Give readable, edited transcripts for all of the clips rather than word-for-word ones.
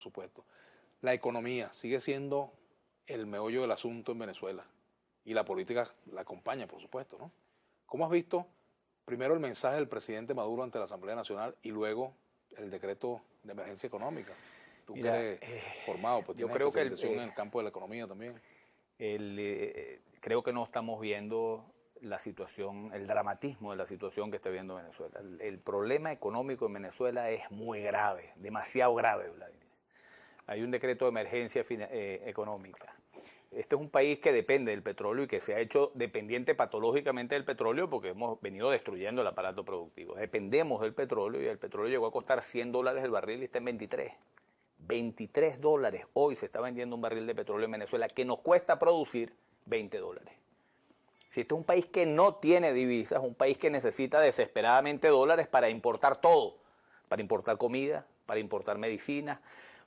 supuesto. La economía sigue siendo el meollo del asunto en Venezuela y la política la acompaña, por supuesto, ¿no? ¿Cómo has visto primero el mensaje del presidente Maduro ante la Asamblea Nacional y luego el decreto de emergencia económica? Tú que eres formado, pues tienes especialización en el campo de la economía también. Creo que no estamos viendo la situación, el dramatismo de la situación que está viendo Venezuela. El problema económico en Venezuela es muy grave, demasiado grave, Vladimir. Hay un decreto de emergencia económica. Este es un país que depende del petróleo y que se ha hecho dependiente patológicamente del petróleo porque hemos venido destruyendo el aparato productivo. Dependemos del petróleo y el petróleo llegó a costar $100 el barril y está en 23. $23 hoy se está vendiendo un barril de petróleo en Venezuela que nos cuesta producir $20. Si este es un país que no tiene divisas, un país que necesita desesperadamente dólares para importar todo, para importar comida, para importar medicinas,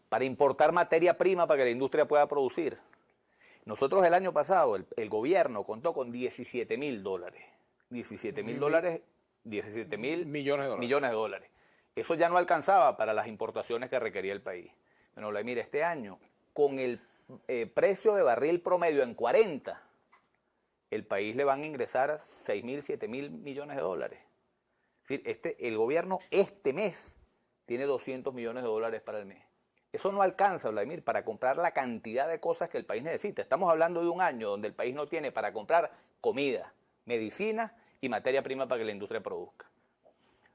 para importar materia prima para que la industria pueda producir. Nosotros el año pasado, el gobierno contó con $17.000. 17 mil millones de dólares. Eso ya no alcanzaba para las importaciones que requería el país. Bueno, mira, este año, con el precio de barril promedio en 40, el país le van a ingresar 6.000, 7.000 millones de dólares. Es decir, el gobierno este mes tiene $200 millones de dólares para el mes. Eso no alcanza, Vladimir, para comprar la cantidad de cosas que el país necesita. Estamos hablando de un año donde el país no tiene para comprar comida, medicina y materia prima para que la industria produzca.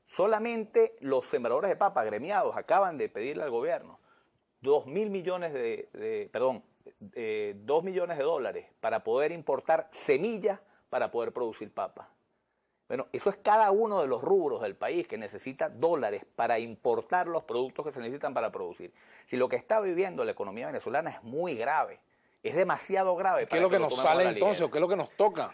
Solamente los sembradores de papa agremiados acaban de pedirle al gobierno 2 millones de dólares para poder importar semillas para poder producir papa. Bueno, eso es cada uno de los rubros del país que necesita dólares para importar los productos que se necesitan para producir. Si lo que está viviendo la economía venezolana es muy grave, es demasiado grave. ¿Qué es lo que nos sale entonces o qué es lo que nos toca?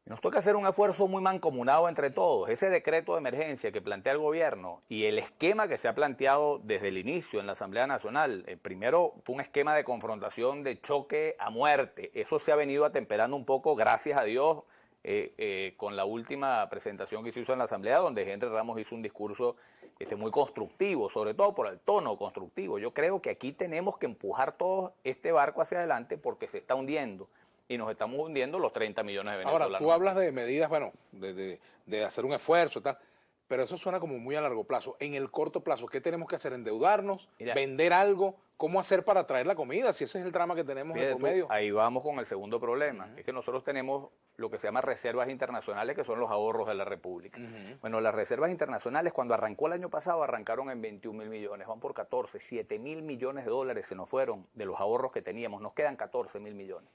Nos toca hacer un esfuerzo muy mancomunado entre todos. Ese decreto de emergencia que plantea el gobierno y el esquema que se ha planteado desde el inicio en la Asamblea Nacional, primero fue un esquema de confrontación, de choque a muerte. Eso se ha venido atemperando un poco, gracias a Dios, con la última presentación que se hizo en la Asamblea, donde Henry Ramos hizo un discurso muy constructivo, sobre todo por el tono constructivo. Yo creo que aquí tenemos que empujar todo este barco hacia adelante porque se está hundiendo. Y nos estamos hundiendo los 30 millones de venezolanos. Ahora, tú hablas de medidas, bueno, de hacer un esfuerzo y tal, pero eso suena como muy a largo plazo. En el corto plazo, ¿qué tenemos que hacer? ¿Endeudarnos? Mira, ¿vender algo? ¿Cómo hacer para traer la comida? Si ese es el drama que tenemos en medio. Ahí vamos con el segundo problema. Es que nosotros tenemos lo que se llama reservas internacionales, que son los ahorros de la República. Bueno, las reservas internacionales, cuando arrancó el año pasado, arrancaron en 21.000 millones, van por 14, 7.000 millones de dólares se nos fueron de los ahorros que teníamos, nos quedan 14.000 millones.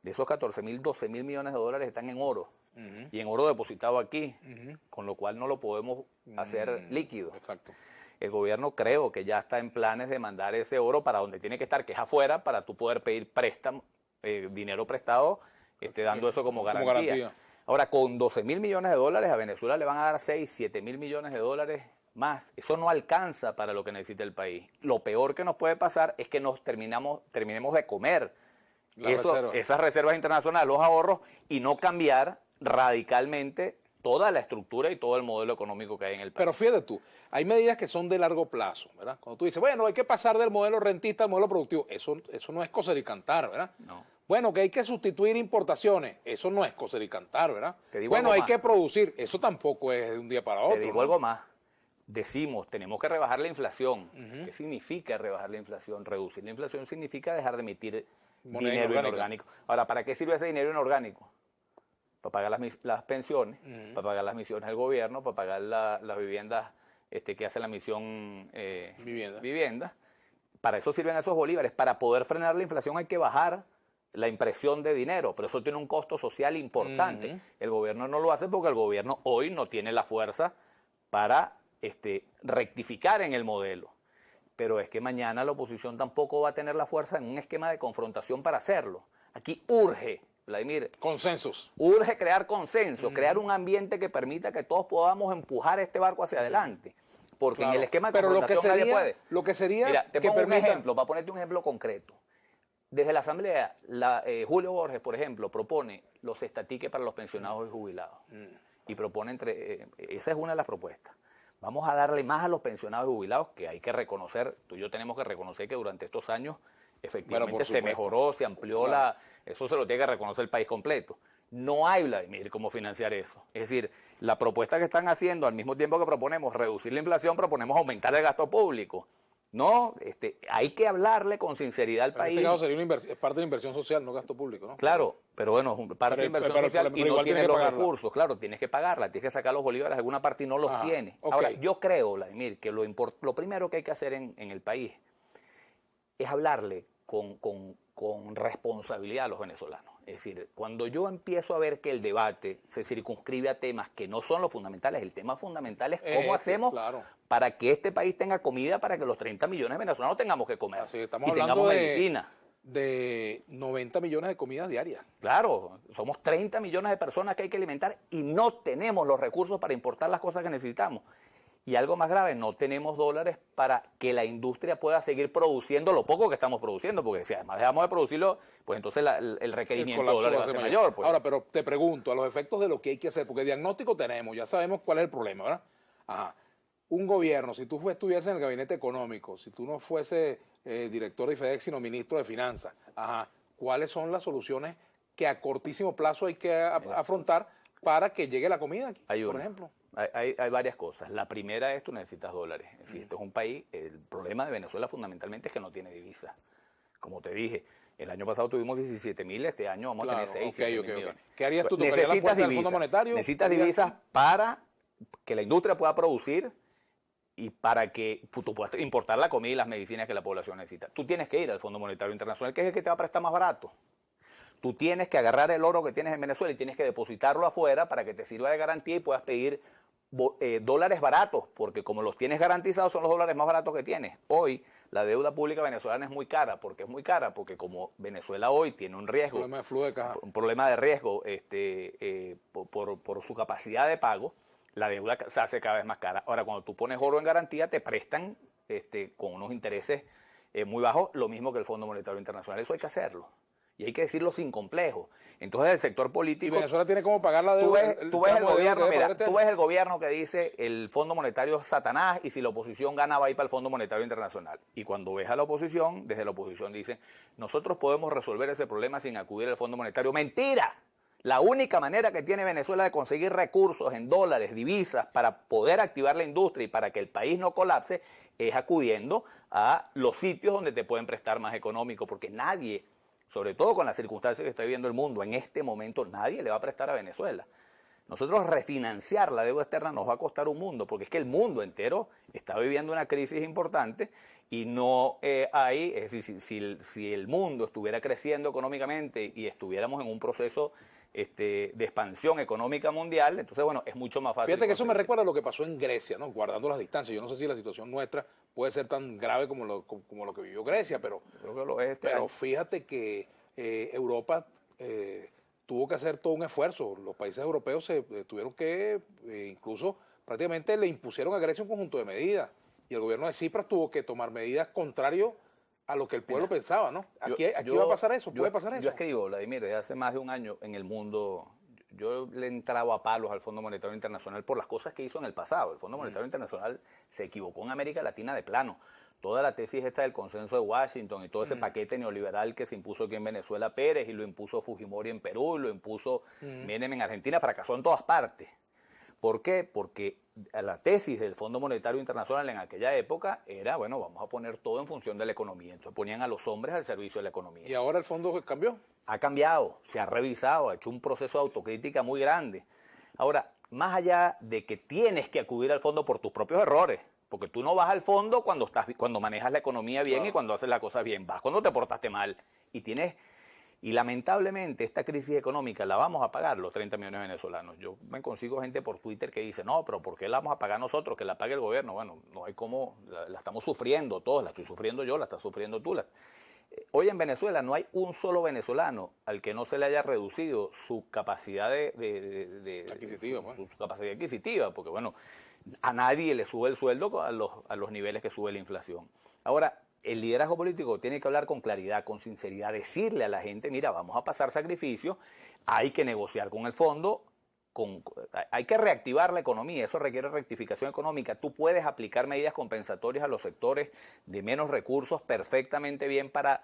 De esos 14.000, 12.000 millones de dólares están en oro, y en oro depositado aquí, con lo cual no lo podemos hacer líquido. Exacto. El gobierno creo que ya está en planes de mandar ese oro para donde tiene que estar, que es afuera, para tú poder pedir préstamo, dinero prestado, dando eso como garantía. Ahora, con 12.000 millones de dólares, a Venezuela le van a dar 6, 7.000 millones de dólares más. Eso no alcanza para lo que necesita el país. Lo peor que nos puede pasar es que nos terminemos de comer esas reservas internacionales, los ahorros, y no cambiar radicalmente toda la estructura y todo el modelo económico que hay en el país. Pero fíjate tú, hay medidas que son de largo plazo, ¿verdad? Cuando tú dices, bueno, hay que pasar del modelo rentista al modelo productivo, eso no es coser y cantar, ¿verdad? No. Bueno, que hay que sustituir importaciones, eso no es coser y cantar, ¿verdad? Bueno, hay que producir, eso tampoco es de un día para otro. Te digo algo más. Decimos, tenemos que rebajar la inflación. ¿Qué significa rebajar la inflación? Reducir la inflación significa dejar de emitir dinero inorgánico. Ahora, ¿para qué sirve ese dinero inorgánico? Para pagar las pensiones, para pagar las misiones del gobierno, para pagar las viviendas que hace la misión vivienda. Para eso sirven esos bolívares. Para poder frenar la inflación hay que bajar la impresión de dinero, pero eso tiene un costo social importante. El gobierno no lo hace porque el gobierno hoy no tiene la fuerza para rectificar en el modelo. Pero es que mañana la oposición tampoco va a tener la fuerza en un esquema de confrontación para hacerlo. Aquí urge, Vladimir, consensos. Urge crear consenso, crear un ambiente que permita que todos podamos empujar este barco hacia adelante. Porque en el esquema de confrontación nadie puede. Lo que sería... Mira, te pongo un ejemplo, para ponerte un ejemplo concreto. Desde la Asamblea, Julio Borges, por ejemplo, propone los estatiques para los pensionados y jubilados. Y propone esa es una de las propuestas. Vamos a darle más a los pensionados y jubilados, que hay que reconocer, tú y yo tenemos que reconocer que durante estos años efectivamente se mejoró, se amplió eso se lo tiene que reconocer el país completo. No hay, Vladimir, cómo financiar eso. Es decir, la propuesta que están haciendo, al mismo tiempo que proponemos reducir la inflación, proponemos aumentar el gasto público. No, hay que hablarle con sinceridad al país. En este caso sería es parte de la inversión social, no gasto público, ¿no? Claro, pero bueno, es parte de inversión social y no tiene los recursos. Claro, tienes que pagarla, tienes que sacar los bolívares de alguna parte y no los tiene. Okay. Ahora, yo creo, Vladimir, que lo primero que hay que hacer en el país es hablarle con responsabilidad a los venezolanos. Es decir, cuando yo empiezo a ver que el debate se circunscribe a temas que no son los fundamentales, el tema fundamental es cómo hacemos para que este país tenga comida, para que los 30 millones de venezolanos tengamos que comer y tengamos medicina. De 90 millones de comidas diarias. Claro, somos 30 millones de personas que hay que alimentar y no tenemos los recursos para importar las cosas que necesitamos. Y algo más grave, no tenemos dólares para que la industria pueda seguir produciendo lo poco que estamos produciendo, porque si además dejamos de producirlo, pues entonces el requerimiento de dólares va a ser mayor. Pues. Ahora, pero te pregunto, a los efectos de lo que hay que hacer, porque diagnóstico tenemos, ya sabemos cuál es el problema, ¿verdad? Ajá. Un gobierno, si tú estuvieses en el gabinete económico, si tú no fuese director de FedEx, sino ministro de Finanzas, ajá, ¿cuáles son las soluciones que a cortísimo plazo hay que afrontar para que llegue la comida aquí, por ejemplo? Hay varias cosas. La primera es tú necesitas dólares. Es decir, esto es un país, el problema de Venezuela fundamentalmente es que no tiene divisas. Como te dije, el año pasado tuvimos 17.000, este año vamos a tener 6, 7 millones. ¿Qué harías tú? Necesitas divisas. Necesitas divisas para que la industria pueda producir y para que tú puedas importar la comida y las medicinas que la población necesita. Tú tienes que ir al Fondo Monetario Internacional, que es el que te va a prestar más barato. Tú tienes que agarrar el oro que tienes en Venezuela y tienes que depositarlo afuera para que te sirva de garantía y puedas pedir dólares baratos, porque como los tienes garantizados son los dólares más baratos que tienes. Hoy la deuda pública venezolana es muy cara. ¿Por qué es muy cara? Porque como Venezuela hoy tiene un riesgo, un problema de riesgo por su capacidad de pago, la deuda se hace cada vez más cara. Ahora, cuando tú pones oro en garantía, te prestan con unos intereses muy bajos, lo mismo que el Fondo Monetario Internacional. Eso hay que hacerlo. Y hay que decirlo sin complejo. Entonces, el sector político... ¿Y Venezuela tiene cómo pagar la deuda? Tú ves el gobierno que dice el Fondo Monetario es Satanás y si la oposición gana va a ir para el Fondo Monetario Internacional. Y cuando ves a la oposición, desde la oposición dicen, nosotros podemos resolver ese problema sin acudir al Fondo Monetario. ¡Mentira! La única manera que tiene Venezuela de conseguir recursos en dólares, divisas, para poder activar la industria y para que el país no colapse, es acudiendo a los sitios donde te pueden prestar más económico, porque nadie... Sobre todo con las circunstancias que está viviendo el mundo, en este momento nadie le va a prestar a Venezuela. Nosotros refinanciar la deuda externa nos va a costar un mundo, porque es que el mundo entero está viviendo una crisis importante y no hay, es decir, si el mundo estuviera creciendo económicamente y estuviéramos en un proceso de expansión económica mundial, entonces, bueno, es mucho más fácil. Fíjate que eso me recuerda a lo que pasó en Grecia, ¿no? Guardando las distancias. Yo no sé si la situación nuestra puede ser tan grave como lo que vivió Grecia, pero, creo que lo es pero fíjate que Europa tuvo que hacer todo un esfuerzo. Los países europeos tuvieron que, incluso prácticamente le impusieron a Grecia un conjunto de medidas. Y el gobierno de Tsipras tuvo que tomar medidas contrarias a lo que el pueblo pensaba, ¿no? Aquí va a pasar eso, puede pasar eso. Yo escribo, Vladimir, desde hace más de un año en El Mundo, yo le entraba a palos al Fondo Monetario Internacional por las cosas que hizo en el pasado. El Fondo Monetario Internacional se equivocó en América Latina de plano. Toda la tesis esta del consenso de Washington y todo ese paquete neoliberal que se impuso aquí en Venezuela Pérez y lo impuso Fujimori en Perú y lo impuso Menem en Argentina, fracasó en todas partes. ¿Por qué? Porque la tesis del Fondo Monetario Internacional en aquella época era, bueno, vamos a poner todo en función de la economía. Entonces ponían a los hombres al servicio de la economía. ¿Y ahora el fondo cambió? Ha cambiado, se ha revisado, ha hecho un proceso de autocrítica muy grande. Ahora, más allá de que tienes que acudir al fondo por tus propios errores, porque tú no vas al fondo cuando manejas la economía bien y cuando haces las cosas bien, vas cuando te portaste mal y lamentablemente esta crisis económica la vamos a pagar los 30 millones de venezolanos. Yo me consigo gente por Twitter que dice, no, pero ¿por qué la vamos a pagar nosotros? Que la pague el gobierno. Bueno, no hay cómo, la estamos sufriendo todos, la estoy sufriendo yo, la estás sufriendo tú. Hoy en Venezuela no hay un solo venezolano al que no se le haya reducido su capacidad su capacidad adquisitiva, porque bueno, a nadie le sube el sueldo a los niveles que sube la inflación. Ahora, el liderazgo político tiene que hablar con claridad, con sinceridad, decirle a la gente, mira, vamos a pasar sacrificios, hay que negociar con el fondo, hay que reactivar la economía, eso requiere rectificación económica. Tú puedes aplicar medidas compensatorias a los sectores de menos recursos perfectamente bien para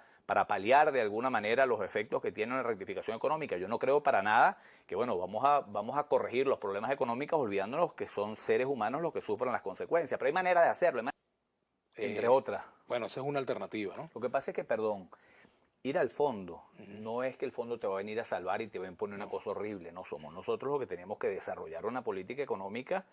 paliar de alguna manera los efectos que tiene una rectificación económica. Yo no creo para nada que, bueno, vamos a corregir los problemas económicos olvidándonos que son seres humanos los que sufren las consecuencias. Pero hay manera de hacerlo, entre otras. Bueno, esa es una alternativa, ¿no? Lo que pasa es que, perdón, ir al fondo no es que el fondo te va a venir a salvar y te va a imponer una cosa horrible. No somos nosotros los que tenemos que desarrollar una política económica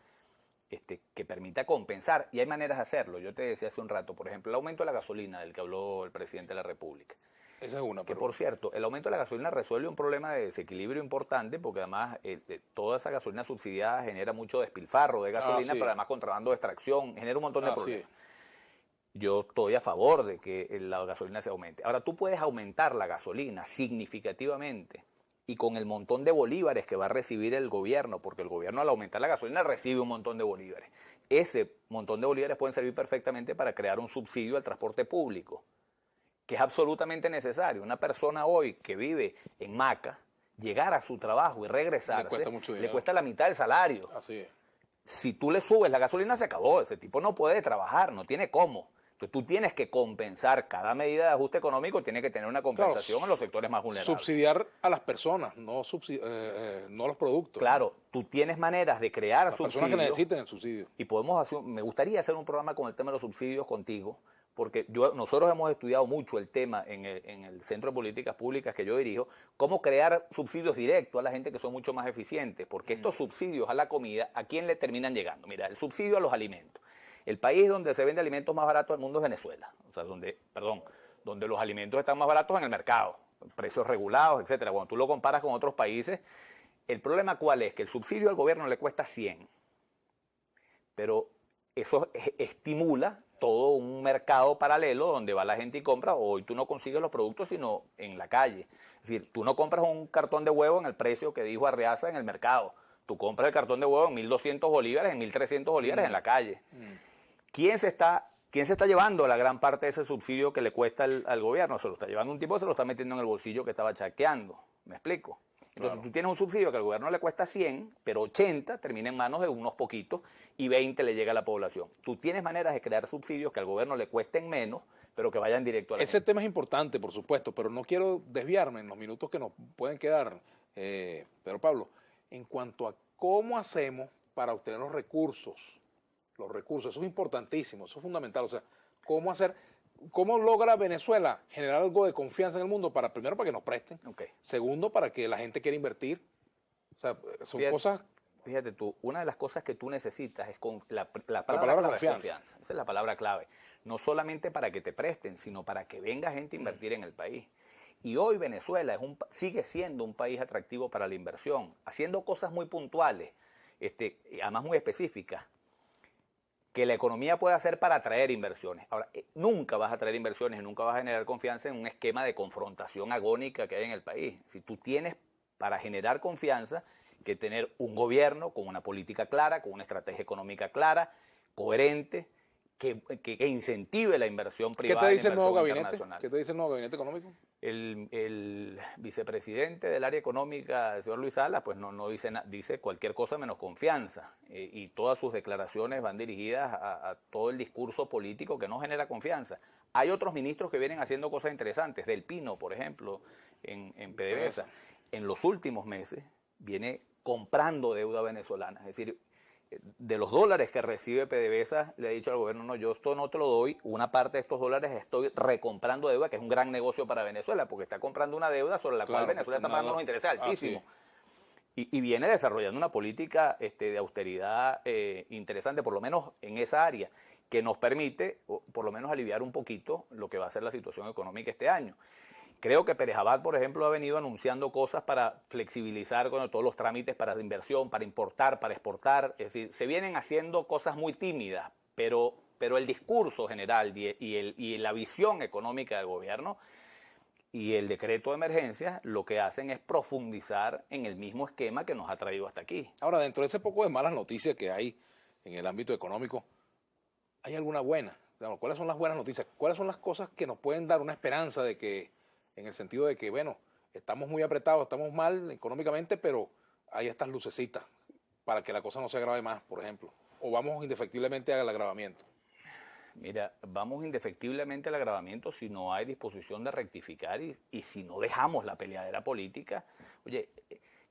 que permita compensar. Y hay maneras de hacerlo. Yo te decía hace un rato, por ejemplo, el aumento de la gasolina del que habló el presidente de la República. Esa es una. Que, por cierto, el aumento de la gasolina resuelve un problema de desequilibrio importante porque además toda esa gasolina subsidiada genera mucho despilfarro de gasolina, sí. pero además contrabando de extracción, genera un montón de problemas. Sí. Yo estoy a favor de que la gasolina se aumente. Ahora, tú puedes aumentar la gasolina significativamente y con el montón de bolívares que va a recibir el gobierno, porque el gobierno al aumentar la gasolina recibe un montón de bolívares. Ese montón de bolívares pueden servir perfectamente para crear un subsidio al transporte público, que es absolutamente necesario. Una persona hoy que vive en Maca, llegar a su trabajo y regresarse, le cuesta la mitad del salario. Así es. Si tú le subes la gasolina, se acabó. Ese tipo no puede trabajar, no tiene cómo. Entonces tú tienes que compensar, cada medida de ajuste económico tiene que tener una compensación en los sectores más vulnerables. Subsidiar a las personas, no a los productos. Claro, tú tienes maneras de crear las subsidios. Personas que necesiten el subsidio. Y me gustaría hacer un programa con el tema de los subsidios contigo, porque nosotros hemos estudiado mucho el tema en el Centro de Políticas Públicas que yo dirijo, cómo crear subsidios directos a la gente que son mucho más eficientes, porque estos subsidios a la comida, ¿a quién le terminan llegando? Mira, el subsidio a los alimentos. El país donde se vende alimentos más baratos del mundo es Venezuela, o sea, donde los alimentos están más baratos en el mercado, precios regulados, etcétera. Cuando tú lo comparas con otros países, el problema ¿cuál es? Que el subsidio al gobierno le cuesta 100, pero eso estimula todo un mercado paralelo donde va la gente y compra. Hoy tú no consigues los productos sino en la calle. Es decir, tú no compras un cartón de huevo en el precio que dijo Arreaza en el mercado. Tú compras el cartón de huevo en 1.200 bolívares, en 1.300 bolívares en la calle. ¿Quién se está llevando la gran parte de ese subsidio que le cuesta al gobierno? Se lo está llevando un tipo, se lo está metiendo en el bolsillo que estaba chaqueando. ¿Me explico? Entonces tú tienes un subsidio que al gobierno le cuesta 100, pero 80 termina en manos de unos poquitos y 20 le llega a la población. Tú tienes maneras de crear subsidios que al gobierno le cuesten menos, pero que vayan directo a la gente. Ese tema es importante, por supuesto, pero no quiero desviarme en los minutos que nos pueden quedar. Pero Pablo, en cuanto a cómo hacemos para obtener los recursos, eso es importantísimo, eso es fundamental. O sea, ¿cómo logra Venezuela generar algo de confianza en el mundo? Primero, para que nos presten. Okay. Segundo, para que la gente quiera invertir. O sea, son cosas... Fíjate tú, una de las cosas que tú necesitas es la palabra clave confianza. Esa es la palabra clave. No solamente para que te presten, sino para que venga gente a invertir en el país. Y hoy Venezuela sigue siendo un país atractivo para la inversión, haciendo cosas muy puntuales, además muy específicas, que la economía puede hacer para atraer inversiones. Ahora, nunca vas a atraer inversiones y nunca vas a generar confianza en un esquema de confrontación agónica que hay en el país. Si tú tienes para generar confianza que tener un gobierno con una política clara, con una estrategia económica clara, coherente, que incentive la inversión privada. ¿Qué te dice el nuevo gabinete? ¿Qué te dice el nuevo gabinete económico? El vicepresidente del área económica, el señor Luis Salas, pues no dice cualquier cosa menos confianza. Y todas sus declaraciones van dirigidas a todo el discurso político que no genera confianza. Hay otros ministros que vienen haciendo cosas interesantes. Del Pino, por ejemplo, en PDVSA. En los últimos meses viene comprando deuda venezolana. Es decir, de los dólares que recibe PDVSA, le ha dicho al gobierno, no, yo esto no te lo doy, una parte de estos dólares estoy recomprando deuda, que es un gran negocio para Venezuela, porque está comprando una deuda sobre la cual Venezuela está pagando unos intereses altísimos. Y viene desarrollando una política de austeridad interesante, por lo menos en esa área, que nos permite, por lo menos, aliviar un poquito lo que va a ser la situación económica este año. Creo que Pérez Abad, por ejemplo, ha venido anunciando cosas para flexibilizar todos los trámites para inversión, para importar, para exportar. Es decir, se vienen haciendo cosas muy tímidas, pero el discurso general y la visión económica del gobierno y el decreto de emergencia lo que hacen es profundizar en el mismo esquema que nos ha traído hasta aquí. Ahora, dentro de ese poco de malas noticias que hay en el ámbito económico, ¿hay alguna buena? ¿Cuáles son las buenas noticias? ¿Cuáles son las cosas que nos pueden dar una esperanza de que, en el sentido de que, bueno, estamos muy apretados, estamos mal económicamente, pero hay estas lucecitas para que la cosa no se agrave más, por ejemplo? ¿O vamos indefectiblemente al agravamiento? Mira, vamos indefectiblemente al agravamiento si no hay disposición de rectificar y si no dejamos la peleadera política. Oye,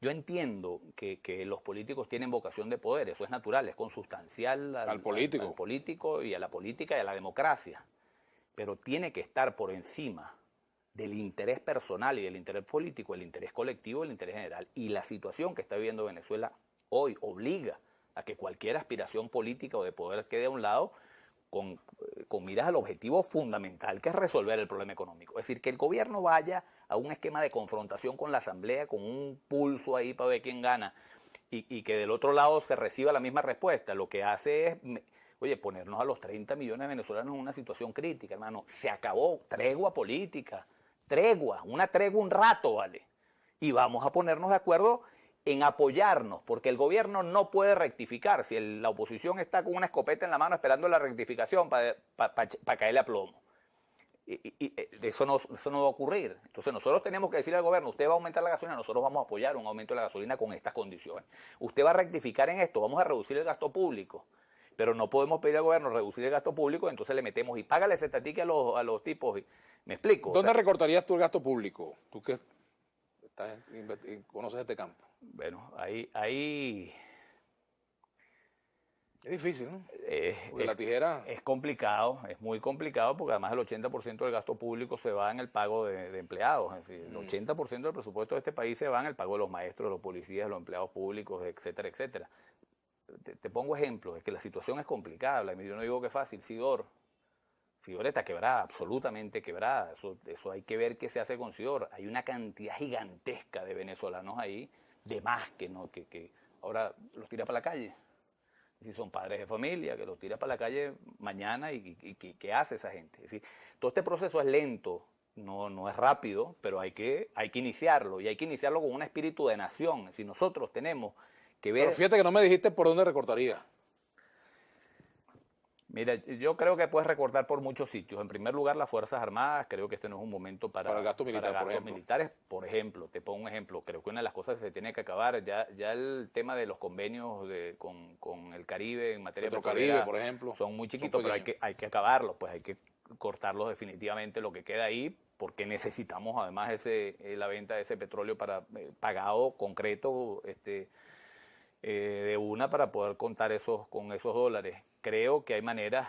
yo entiendo que los políticos tienen vocación de poder, eso es natural, es consustancial al político. Al político y a la política y a la democracia, pero tiene que estar por encima del interés personal y del interés político, el interés colectivo, el interés general. Y la situación que está viviendo Venezuela hoy obliga a que cualquier aspiración política o de poder quede a un lado con miras al objetivo fundamental, que es resolver el problema económico. Es decir, que el gobierno vaya a un esquema de confrontación con la Asamblea, con un pulso ahí para ver quién gana, y que del otro lado se reciba la misma respuesta. Lo que hace es, oye, ponernos a los 30 millones de venezolanos en una situación crítica, hermano. Se acabó, tregua política, una tregua un rato, ¿vale? Y vamos a ponernos de acuerdo en apoyarnos, porque el gobierno no puede rectificar si la oposición está con una escopeta en la mano esperando la rectificación para caerle a plomo. Y eso no va a ocurrir. Entonces nosotros tenemos que decirle al gobierno, usted va a aumentar la gasolina, nosotros vamos a apoyar un aumento de la gasolina con estas condiciones. Usted va a rectificar en esto, vamos a reducir el gasto público, pero no podemos pedir al gobierno reducir el gasto público, entonces le metemos y págale ese tatique a los tipos. ¿Me explico? ¿Dónde recortarías tú el gasto público? Tú que conoces este campo. Bueno, ahí es difícil, ¿no? Porque la tijera... Es complicado, es muy complicado, porque además el 80% del gasto público se va en el pago de empleados. Es decir, el 80% del presupuesto de este país se va en el pago de los maestros, de los policías, de los empleados públicos, etcétera, etcétera. Te pongo ejemplos, es que la situación es complicada. Yo no digo que es fácil. Sidor está quebrada, absolutamente quebrada. Eso hay que ver qué se hace con Sidor. Hay una cantidad gigantesca de venezolanos ahí, de más que ahora los tira para la calle. Si son padres de familia, que los tira para la calle mañana y ¿qué hace esa gente? Es decir, todo este proceso es lento, no es rápido, pero hay que iniciarlo, y hay que iniciarlo con un espíritu de nación. Si nosotros tenemos que ver... Pero fíjate que no me dijiste por dónde recortaría. Mira, yo creo que puedes recortar por muchos sitios. En primer lugar, las Fuerzas Armadas. Creo que este no es un momento para el gasto militar, para gastos militares. Por ejemplo, te pongo un ejemplo. Creo que una de las cosas que se tiene que acabar, ya el tema de los convenios con el Caribe en materia petrolera, por ejemplo, son muy chiquitos, pero hay que acabarlos. Pues hay que cortarlos definitivamente lo que queda ahí, porque necesitamos además la venta de ese petróleo para pagado concreto, de una, para poder contar con esos dólares. Creo que hay maneras,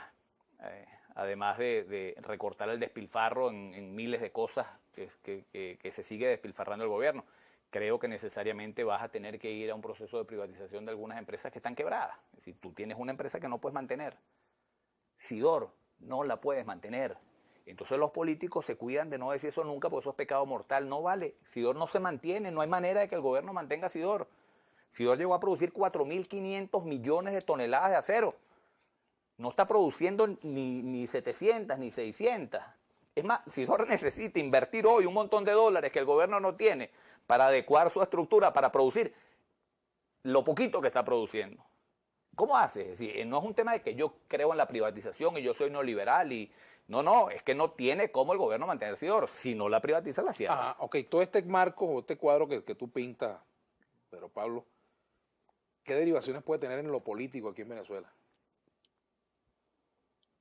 además de recortar el despilfarro en miles de cosas que se sigue despilfarrando el gobierno. Creo que necesariamente vas a tener que ir a un proceso de privatización de algunas empresas que están quebradas. Es decir, tú tienes una empresa que no puedes mantener. Sidor, no la puedes mantener. Entonces los políticos se cuidan de no decir eso nunca, porque eso es pecado mortal. No vale. Sidor no se mantiene, no hay manera de que el gobierno mantenga Sidor. Sidor llegó a producir 4.500 millones de toneladas de acero. No está produciendo ni 700 ni 600. Es más, Sidor necesita invertir hoy un montón de dólares que el gobierno no tiene para adecuar su estructura, para producir lo poquito que está produciendo. ¿Cómo hace? Es decir, no es un tema de que yo creo en la privatización y yo soy neoliberal y... No, es que no tiene cómo el gobierno mantener Sidor. Si no la privatiza, la cierra. Ajá, ok. Todo este marco o este cuadro que tú pintas, pero Pablo, ¿qué derivaciones puede tener en lo político aquí en Venezuela?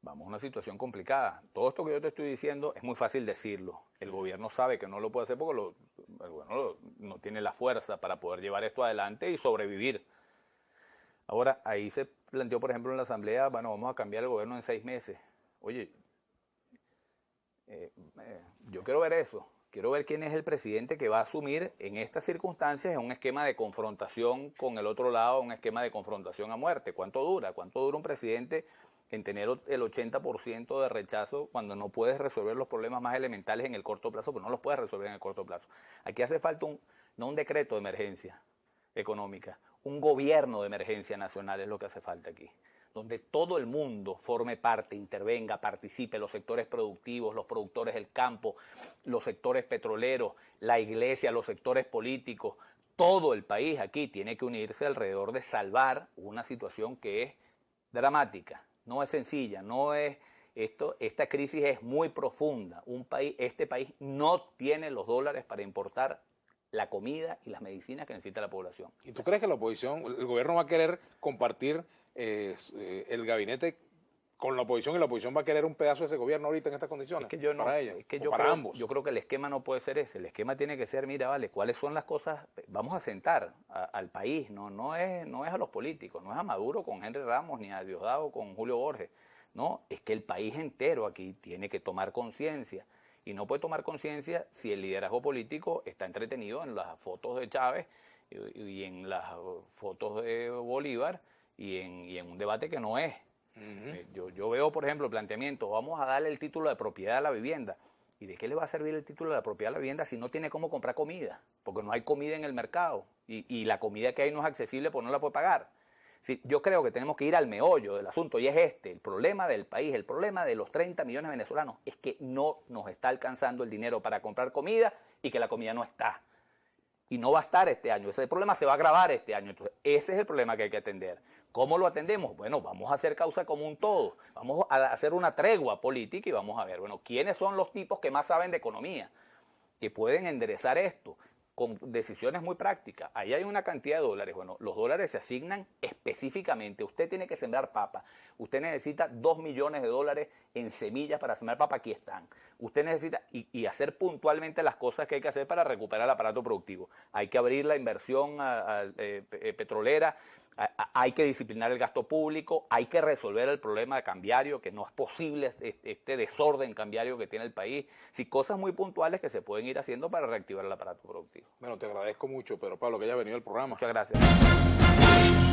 Vamos a una situación complicada. Todo esto que yo te estoy diciendo es muy fácil decirlo. El gobierno sabe que no lo puede hacer porque el gobierno no tiene la fuerza para poder llevar esto adelante y sobrevivir. Ahora, ahí se planteó, por ejemplo, en la Asamblea, bueno, vamos a cambiar el gobierno en 6 meses. Oye, yo quiero ver eso. Quiero ver quién es el presidente que va a asumir en estas circunstancias en un esquema de confrontación con el otro lado, un esquema de confrontación a muerte. ¿Cuánto dura? ¿Cuánto dura un presidente en tener el 80% de rechazo cuando no puedes resolver los problemas más elementales en el corto plazo? Pues no los puedes resolver en el corto plazo. Aquí hace falta no un decreto de emergencia económica, un gobierno de emergencia nacional es lo que hace falta aquí, donde todo el mundo forme parte, intervenga, participe, los sectores productivos, los productores del campo, los sectores petroleros, la iglesia, los sectores políticos, todo el país aquí tiene que unirse alrededor de salvar una situación que es dramática, no es sencilla, esta crisis es muy profunda. Este país no tiene los dólares para importar la comida y las medicinas que necesita la población. ¿Y tú crees que la oposición, el gobierno va a querer compartir el gabinete con la oposición y la oposición va a querer un pedazo de ese gobierno ahorita en estas condiciones? Es que yo no, para ella, es que para ambos. Yo creo que el esquema no puede ser ese. El esquema tiene que ser, mira, vale, ¿cuáles son las cosas? Vamos a sentar al país, no es a los políticos, no es a Maduro con Henry Ramos ni a Diosdado con Julio Borges. No, es que el país entero aquí tiene que tomar conciencia. Y no puede tomar conciencia si el liderazgo político está entretenido en las fotos de Chávez y en las fotos de Bolívar y en un debate que no es. Yo veo, por ejemplo, planteamientos, vamos a darle el título de propiedad a la vivienda. ¿Y de qué le va a servir el título de la propiedad a la vivienda si no tiene cómo comprar comida? Porque no hay comida en el mercado y la comida que hay no es accesible porque no la puede pagar. Sí, yo creo que tenemos que ir al meollo del asunto y es el problema del país, el problema de los 30 millones de venezolanos es que no nos está alcanzando el dinero para comprar comida y que la comida no está. Y no va a estar este año, ese problema se va a agravar este año, entonces ese es el problema que hay que atender. ¿Cómo lo atendemos? Bueno, vamos a hacer causa común todos, vamos a hacer una tregua política y vamos a ver, bueno, ¿quiénes son los tipos que más saben de economía? Que pueden enderezar esto con decisiones muy prácticas. Ahí hay una cantidad de dólares. Bueno, los dólares se asignan específicamente. Usted tiene que sembrar papa. Usted necesita 2 millones de dólares en semillas para sembrar papa. Aquí están. Usted necesita y hacer puntualmente las cosas que hay que hacer para recuperar el aparato productivo. Hay que abrir la inversión petrolera. Hay que disciplinar el gasto público, hay que resolver el problema cambiario, que no es posible este desorden cambiario que tiene el país. Sí, cosas muy puntuales que se pueden ir haciendo para reactivar el aparato productivo. Bueno, te agradezco mucho, pero Pablo, que haya venido al programa. Muchas gracias.